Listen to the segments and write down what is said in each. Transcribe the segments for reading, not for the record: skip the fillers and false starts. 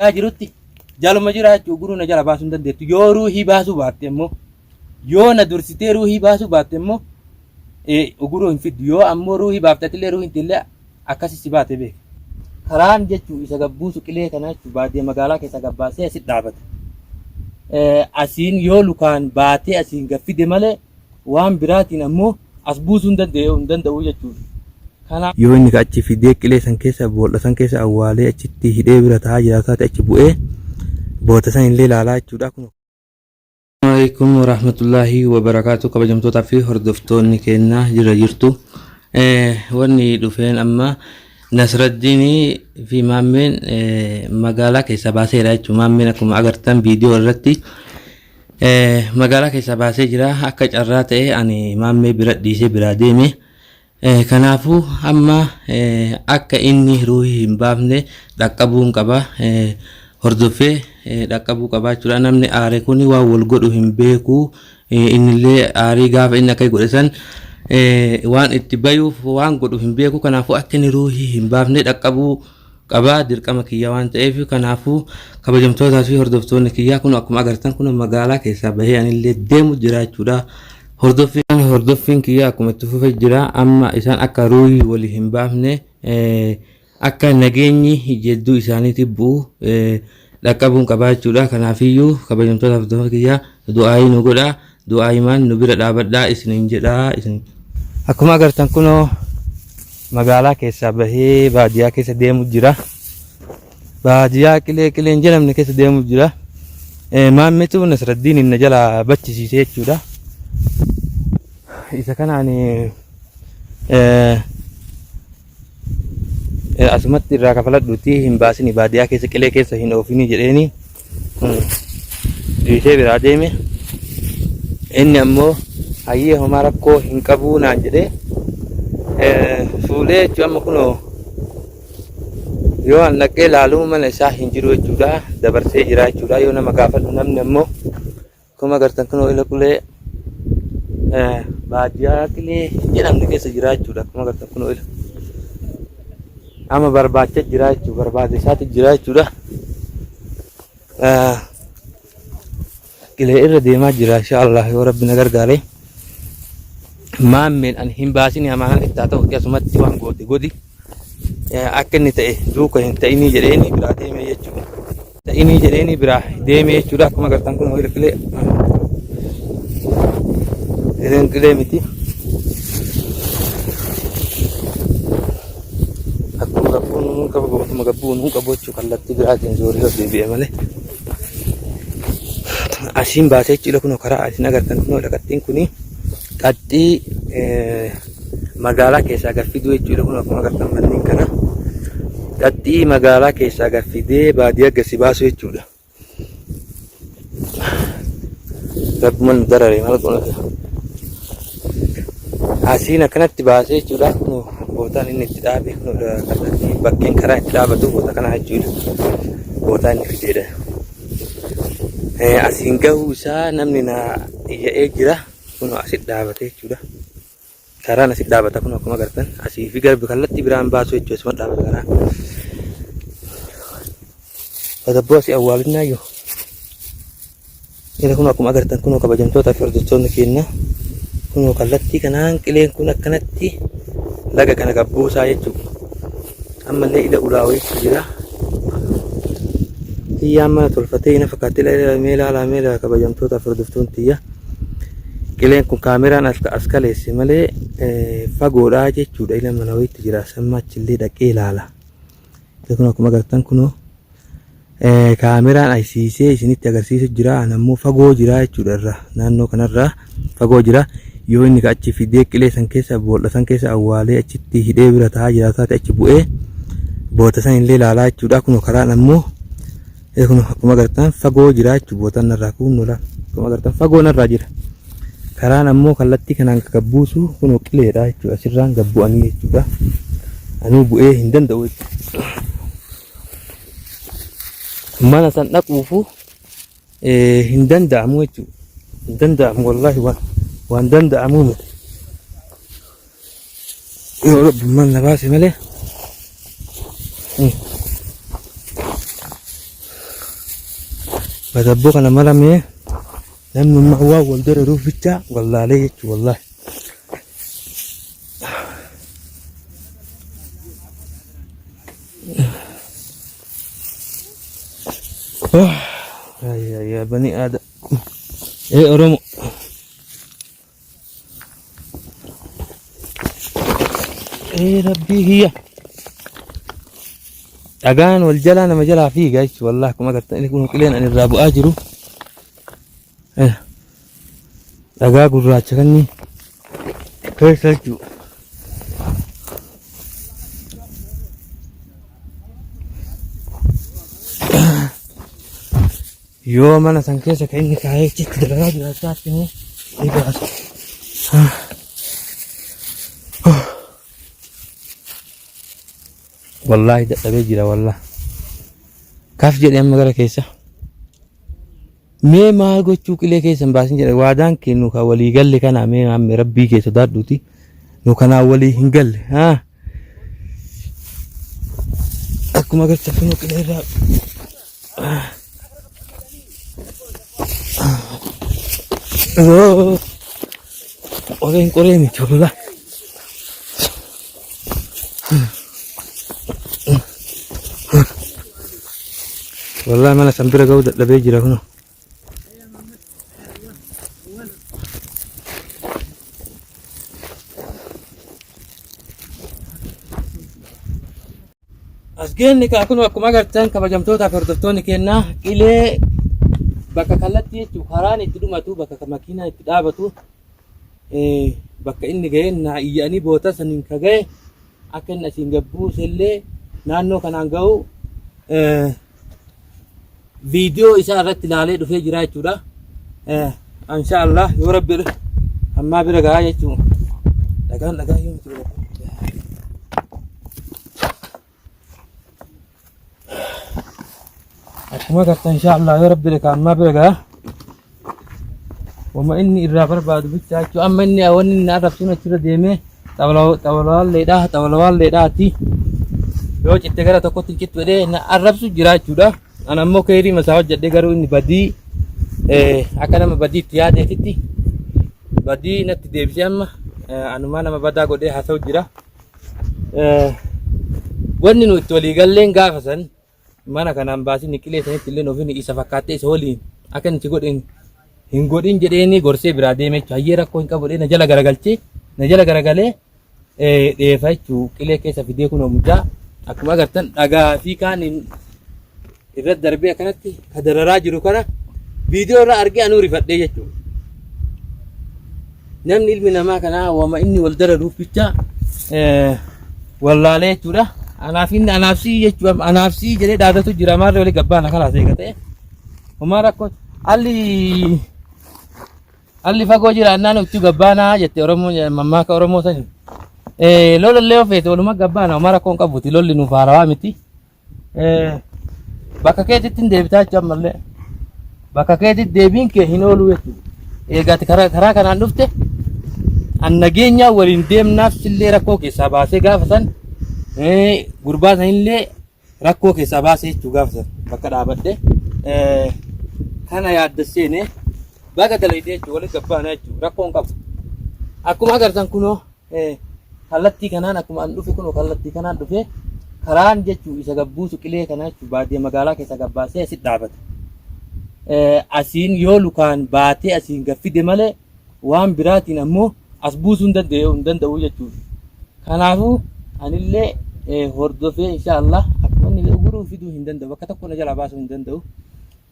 jirutti jaluma jiraachuu guruu na jala baasuu hin dandeettu. Yoo ruuhii baasuu baatte immoo yoo na dursitee ruuhii baasuu baatte immoo guruu hin fiddu. Yoo ammoo ruuhii baaftatillee ruuhiin tillee akkasii si baate beeka. Karaan jechuun isa gabbuusu qilee kana jechuun baadiyyaa magaalaa keessa gabbaasee asitti dhaabata. Asiin yoo lukaan baatee asiin gaffide malee waan biraatiin ammoo as buusuu hin danda'u jechuudha. Yoo inni achi fidee qilee san keessa boolla san keessa awwaalee achitti hidhee bira taa'aa jiraataati achi bu'ee boota san illee ilaalaa jechuudha. Assalamu alaikum warahmatullahi wabarakatuh. Kabajamtootaa fi hordoftoonni keenya jirtu. Wanni dhufeen amma Nasraddiin fi Maammeen magaalaa keessa baaseera jechuudha. Maammeen akkuma agartan viidiyoo irratti magaalaa keessa baasee jira. Akka carraa ta'e ani Maammee bira dhiisee biraa deeme. Kanaafuu amma akka inni ruuhii hin baafne dhaqqabuu qaba. Hordofee dhaqqabuu qaba jechuudha. Namni aare kun waan wal godhu hin beeku. Innillee aarii gaafa inni akka godhe san waan itti bayuuf waan godhu hin beeku. Kanaafuu akka inni ruuhii hin baafne dhaqqabuu qaba. Dirqama kiyya waan ta'eef kanaafuu kabajamtootaa fi hordoftoonni kiyyaa kun akkuma agartan kun magaalaa keessaa bahee anillee deemu jira jechuudha. Hordoffiin kiyya akkuma itti fufee jira. Amma isaan akka ruuhii walii hin baafne akka nageenyi jedduu isaaniitti bu'u dhaqqabuun qabaa jechuudha. Kanaafiyyuu kabajamtoota hordoftoota kiyyaa du'aayii nu godhaa. Du'aayimaan nu bira dhaabadhaa isiniin jedhaa. Akkuma agartan kunoo magaalaa keessaa bahee baadiyyaa keessa deemu jira. Baadiyyaa qileen jedhamne keessa deemu jira. Maammeetu Nasraddiin inni jala bachisiisee jechuudha. Isa kanaan asumatti irraa kafaladhuuti hin baasini baadiyyaa keessa qilee keessa hin oofini jedheeni dhiisee biraa deeme. Inni ammoo hayyee homaa rakkoo hin qabu naan jedhee fuulee jechuun amma kunoo yoo an dhaqee ilaaluu mana isaa hin jiru jechuudha. Dabarsee jira jechuudha. Yoo nama gaafadhu namni ammoo akkuma agartan kunoo ila qulee baadiyyaa qilee jedhamne keessa jira jechuudha. Akkuma agartan kunoo ila amma barbaacha jira jechuudha. Barbaade isaati jira jechuudha. Qilee irra deemaa jira inshaallah yoo rabbi na gargaare. Maammeen ani hin baasini hamaan itti haa ta'u akkasumatti waan goote godi akka inni ta'e duuka hin ta'inii jedheeni biraa deemee jechuudha. Ta'inii jedheeni biraa deemee jechuudha. Akkuma agartan kunoo ila qilee qilee miti. Akkuma gabbuun qabu jechuudha. Kallattii biraatiin zoorri irra deebi'e malee. Asiin baasee jechuudha kunoo karaa asiin agartan kunoo qaxxiin kuni qaxxii magaalaa keessaa gaffiduu jechuudha. Kunoo akkuma agartan manneen kana qaxxii magaalaa keessaa gaffidee baadiyyaa gasi baasu jechuudha. Rabbuman darare maal godhata. Asiin akkanatti baasee jechuudha. Kunoo bootaan inni itti dhaabe kunoo kallattii bakkeen karaa itti dhaabatu boota kana jechuudha. Bootaan inni fideedha. Asiin gahuu isaa namni na iyya'ee jira. Kunoo asitti dhaabate jechuudha. Karaan asitti dhaabata kunoo akkuma agartan asii fi garbi kallattii biraan baasu jechuudha. Asuma dhaabata karaa. Badabboo asii awwaalinaa yoo. Ila kunoo akkuma agartan kunoo kabajamtootaa fi hordoftoonni keenya kunoo kallattii kanaan qileen kun akkanatti laga kana gabbuusaa jechuudha. Ammallee ila ulaawee jira. Tiyyaan mana tolfatee ina fakkaatee meelaa kabajamtootaa fi hordoftoonni tiyya. Qileen kun kaameraan as kaleesse malee fagoodhaa jechuudha. Ila mana wayiitti jira. Samma achillee dhaqee ilaala. Kun akkuma agartan kunoo kaameraan ayisiisee isinitti agarsiisu jira. Nammoo fagoo jira jechuudha irraa. Naannoo kanarraa fagoo jira. Yoo inni achi fidee qilee san keessa boolla san keessa awwaalee achitti hidhee bira taa'aa jiraataati achi bu'ee boota san illee ilaalaa jechuudha. Kunoo karaan ammoo kun akkuma agartan fagoo jira jechuudha. Bootaan narraa kun nola akkuma agartan fagoo narraa jira. Karaan ammoo kallattii kanaan gabbuusu kunoo qileedha jechuudha. Asirraan gabbu'anii jechuudha. Anuu bu'ee hin danda'u jechuudha. Mana san dhaquufu hin danda'amu jechuudha. Hin danda'amu wallaahi waan danda'amu miti. Yoo rabbummaan na baase malee بدبوك أنا مرمي لأنه ما هو والدر روف بتاع والله عليك والله يا بني آدم إيه أرمو إيه ربي هي أجان والجلا أنا مجلا فيه جايش والله كم قلت لكم كلين أن الرابو أجرو إيه أجا قرّات شكني كيف سلجو يوم أنا سانكيسة كأني كايك تدرج راسات كني إيه والله ده بيجرا والله كاف جدي أما قرا كيسة مي ما أقول شو كله كيسة باسين جرا وادان كينو كاولي قال لك أنا مي عم ربي كيسة دار دوتي نو كان أولي هنقل ها أكو ما قلت فينو كله راب Orang Korea ni coba lah. Wallah mana sampai kau dah lebih jirah no. Asgen ni aku nak magartan kabajam tu tak kerja ni kena kile baka kalati cukaran itu rumah tu baka makina itu dah batu baka ini gaya na iya ni bota saning kagay akan na singgabu sele nano kanangau video isa arat tilale dufe jira chuda insyaallah ya rabbi amma biraga ya chu daga yung chu أكما قلت إن شاء الله يا رب لك أما بقى وما إني الرابر بعد بتاعك أما إني أولي إني أعرف سنة كذا ديمة تولوا اللي ده تي يو جتكرا تكو تنكت بدي أنا أعرف سو جرا كذا أنا مو كيري مساوي جدي كارو إني بدي أكنا ما بدي تيادة تي بدي نتدي بسيام أنا ما أنا ما بدأ قدي حسوا جرا وإني نوتولي قال لين قافسن mana kan ambasi nikile sani tille no vini isa fakate soli akan cigodin hingodin jede ni gorse birade me chayera ko inka bode na jala garagale de fachu kile ke sa video kuno muja akuma gartan daga fi kanin irad darbe kanatti kadarara jiru kana video ra arge anu rifadde jechu namni ilmi nama kana wa ma inni wal dararu ficha wallahi tura anafsi jechuun anafsi jedhee dhaadatu jira maarree walii gabbaana kalaas eegate umaara ko alli fagoo jira annaan utti gabbaana jette oromoo mammaaka oromoo sani lola lee ofeete waluma gabbaana umaara koon qabuti lolli nuuf haarawaa miti bakka keetitti hin deebitaa jechuun ammallee bakka keetitti deebiin kee hin oolu jechuudha eegaati karaa kanaan dhufte an nageenya waliin deemnaaf sillee rakkoo keessaa baasee gaafa san gurbaa sanillee rakkoo keessaa baasee jechuu gaafatan bakka dhaabadde kana yaaddaseene baga dalaydee jechuu waliin gabbaana jechuu rakkoon qabu akkuma agartan kunoo kallattii kanaan akkuma an dhufe kunoo kallattii kanaan dhufe karaan jechuu isa gabbuusu qilee kana jechuu baadiyyaa magaalaa keessa gabbaasee asit dhaabata asiin yoo lukaan baatee asiin gaffide malee waan biraatiin ammoo as buusuu hin danda'u jechuudha kanaafuu anillee hordofee inshallah akkuma inni guruu fiduu hin danda'u bakka tokko na jala baasuu hin danda'u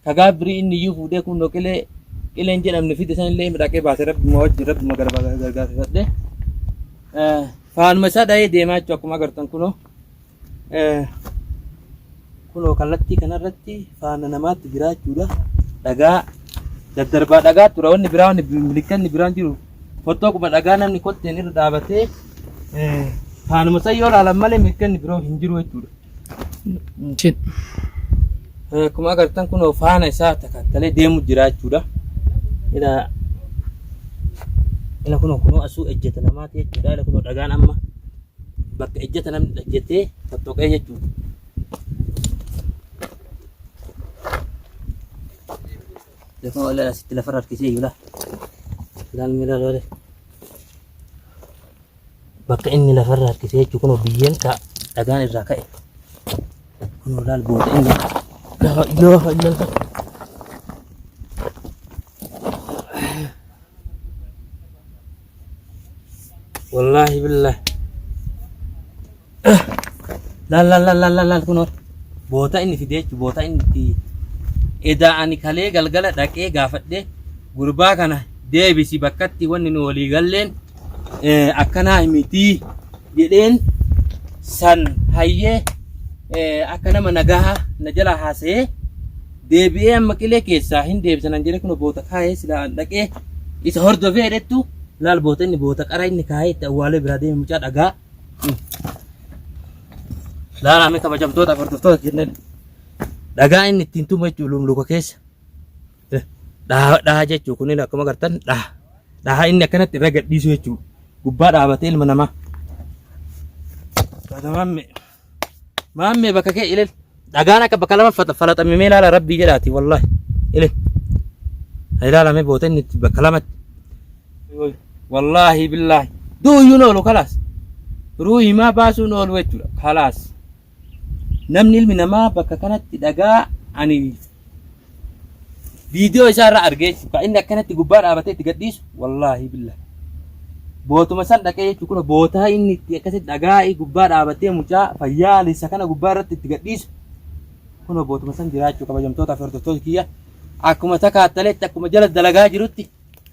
kagaa birii inni iyyuu fuudhee kun qileen jedhamne fide sanillee midhaqee baasee rabbi gargaarfadhe faanuma isaa dha'ee deemaa jechuudha akkuma agartan kunoo kallattii kanarratti faana namaatti jira jechuudha dhagaa daddarbaa dhagaa tura wanni biraa wanni milikanni biraan jiru fottoo kuma dhagaa namni kotteen irra dhaabatee faanuma isaa yoo ilaalan malee milikanni biroo hin jiru jechuudha. Akkuma agartan kunoo faana isaa takkattalee deemu jira jechuudha. Ila kunoo asuu ejjeta namaati jechuudha. Ila kunoo dhagaan amma bakka ejjeta namni ejjetee fottoqee jechuudha. لكن ولا ست لفرات كثير ولا لا الملا ولا بقى إني لفرات كثير تكونوا بينك أجان الركائب كونوا لا البوت إني لا إله إلا الله والله بالله لا لا لا لا لا لا كونوا بوتا إني في ديش بوتا إني إذا أني خليه قلقلة دكيه قافت ده غربا كنا ده بيسي بكتي ونن ولي قلين أكنا ميتي جدين سن هيه أكنا منجاها نجلا حاسه ده بيم مكلي كيسا هندي بس نجلا كنا بوتا كاي سلا دكيه إذا هرد في رتو لا البوتا إني بوتا كراي إني كاي تأوالي برادي مجاد أجا لا لا ميكا بجام توتا فرتوتا كنا dhagaa inni ittiin tumu jechuun luka keessa dhahaa jechuun kunniin akkuma agartan dhahaa inni akkanatti irra gadhiisu jechuudha gubbaa dhaabatee ilma namaa maammee bakka kee ilil dhagaan akka bakka lama falaxamee ilaala rabbii jedhaati wallahi ilil ilaalame boota inni bakka lamatti wallahi billaahi duuyyuun oolu kalaas ruuhi maa baasuun oolu jechuudha kalaas namni ilmi namaa bakka kanatti dhagaa ani viidiyoo isaa irraa argee jechuudha inni akkanatti gubbaa dhaabatee itti gadhiisu wallahi billahi bootuma san dhaqee jechuudha kun bootaa inni itti akkasitti dhagaa gubbaa dhaabatee mucaa fayyaa lisa kana gubbaa irratti itti gadhiisu kun bootuma san jiraachuu kabajamtoota fi hordoftoota kiyya akkuma takaataleetti akkuma jala dalagaa jirutti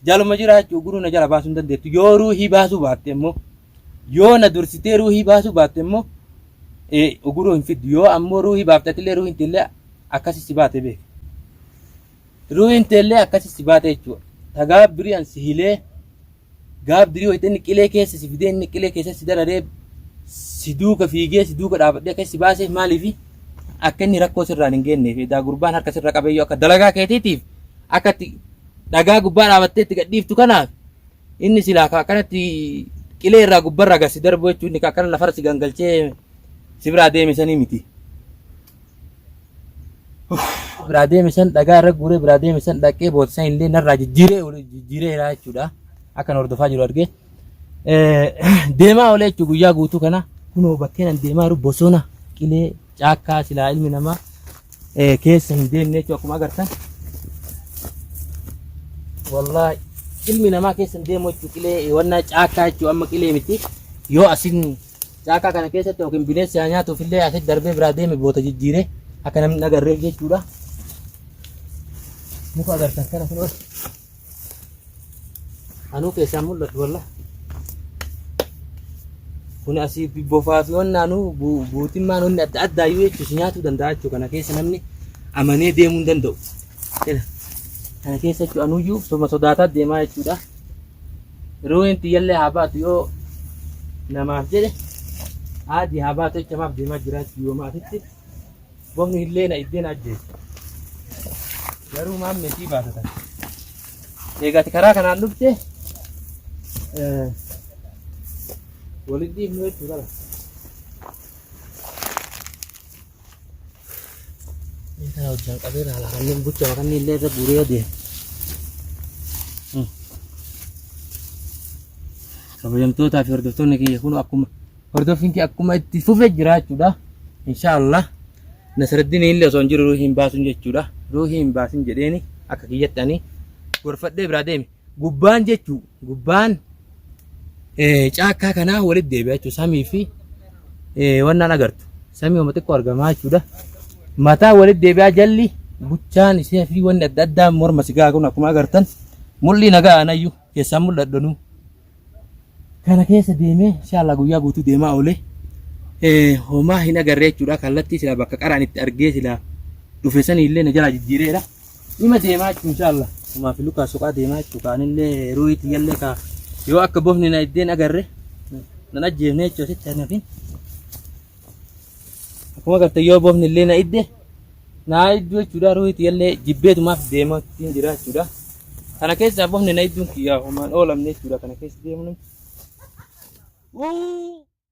jaluma jiraachuu guruu na jala baasuu hin dandeettu yoo ruuhii baasuu baatte immoo yoo na dursitee ruuhii baasuu baatte immoo uguruu hin fiddu yoo ammoo ruuhii baaftatillee ruuhiin tillee akkasi si baate beek ruuhiin tillee akkasi si baate jechuudha tagaa birii an si hilee gaaf dirii hoyte inni qilee keessa si fidee inni qilee keessa si dararee si duuka fiigee si duuka dhaabadhee akkasi si baasee maaliifi akka inni rakkoo sirraan hin geenneef edaa gurbaan harka sirra qabeeyyoo akka dalagaa keetiitiif akkatti dhagaa gubbaa dhaabattee itti gadhiiftu kanaaf inni silaa akkanatti qilee irraa gubbarraa gasi darbu jechuun inni akkana lafarra si gangalchee si biraa deemisanii miti biraa deemisan dhagaa irra guuree biraa deemisan dhaqee bootisan illee narraa jijjiireera jechuudha akkan hordofaa jiru argee deemaa oolee jechuun guyyaa guutuu kana kunoo bakkeen an deemaa jiru bosona qilee caakkaa silaa ilmi namaa keessa hin deemne jechuudha akkuma agartan wallahi ilmi namaa keessa hin deemu jechuudha qilee wannaa caakkaa jechuudha amma qilee miti yoo asin caakkaa kana keessatti yookiin bineensi haa nyaatuuf illee asitti darbee biraa deeme boota jijjiiree akka namni agarreef jechuudha. Muka agartan kana kun anuu keessaan mul'atu walla. Kun asii bofaa fi wannaanuu buutimmaan wanni adda addaa iyyuu jechuus nyaatuu danda'a jechuudha kana keessa namni amanee deemuu hin danda'u. Kana keessa jechuudha anuuyyuu soma sodaataa deemaa jechuudha. Ruuhiin xiyyallee haa baatu yoo namaaf jedhe. Adi haba tu cuma bima jelas bioma itu, bom ni le na ide na je. Baru mam mesti bahasa tadi. Ega sekarang kan anu je, boleh di mulai juga lah. Ini kalau jangan kabel lah, kan ni buat makan ni le tu buru dia. Sebelum tu tak firdaus tu ni kau aku hordofin ki akkuma itti fufee jiraachuudha inshallah nasraddin illee osoo hin jiru ruuhiin baasun jechuudha ruuhiin baasin jedheeni akka kiyyattanii gorfadhee biraa deeme gubbaan jechuu gubbaan caakkaa kanaa walitti deebi'a jechuudha samii fi wannaan agartu samii wama xiqqoo argamaa jechuudha mataa walitti deebi'aa jalli buchaan isee fi wanni adda addaa morma sigaa kun akkuma agartan mul'ii nagaa anayyuu keessaan mul'adhanuu kana keessa deemee inshallah guyyaa guutuu deemaa oolee homaa hin agarree jechuudha kallattii sila bakka qaraan itti argee sila dhufe sanii illee na jalaa jijjiireera nima deemaa jechuudha inshallah homaa fi lukaa soqaa deemaa jechuudha kaanillee ruuhiitti yallee ka yoo akka bofni na iddeen agarre nan ajjeefnee jechuudha sicha nafin akkuma agartan yoo bofni illee na idde naa iddoo jechuudha ruuhiitti yallee jibbeetumaaf deemaa ittiin jira jechuudha kana keessa bofni na idduun kiyyaa homaan oolamne jechuudha kana keessa deemnu. Woo!